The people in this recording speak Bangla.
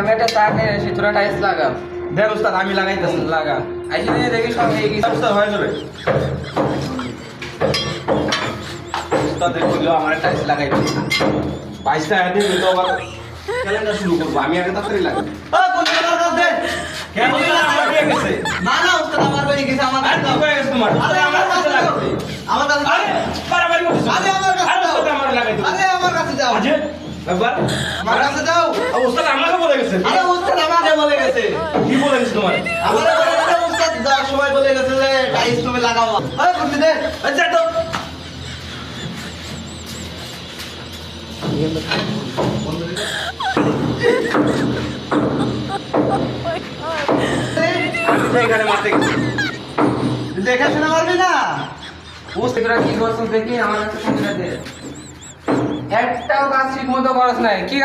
আমি একটা চা খেয়ে এসেছি, তোরা টাইলস লাগা। দেখ উস্তাদ আমি লাগাইতেছি। লাগা আইসি নিয়ে দেখি সব হয়ে গেছে। উস্তাদ হয়ে যাবে। উস্তাদ দেখলো আমার টাইলস লাগাইতে 22টা আইডি দিতে আবার ক্যালেন্ডার শুরু করব। আমি আগে তাড়াতাড়ি লাগাই। কোন জায়গার কাজ দে? ক্যালেন্ডার আমার হয়ে গেছে। না না উস্তাদ আমার হয়ে গেছে, আমার আর কি হয়ে গেছে তোমার? আরে আমার কাছে দাও, আমার কাছে আরে বাড়াবাড়ি করছিস। আরে আমার কাছে দাও, আমার লাগাইতে। আরে আমার কাছে দাও, আজে একবার আমার কাছে দাও। উস্তাদ আমাকে বলে গেছে। আরে উস্তাদ আমাকে বলে গেছে। কি বলে গেছে তোমার? আমারে বলে গেছে উস্তাদ যাওয়ার সময় বলে গেছে যে টাইলস তুমি লাগাও। আরে করতে দে, আচ্ছা তো এখানে মারতে গেছে। দেখাশোনা মারবি না? তোরা কি করছিস দেখি, আমার কাছে ফোনটা দে। একটাও কাজ ঠিক মতো করছ নাই, কি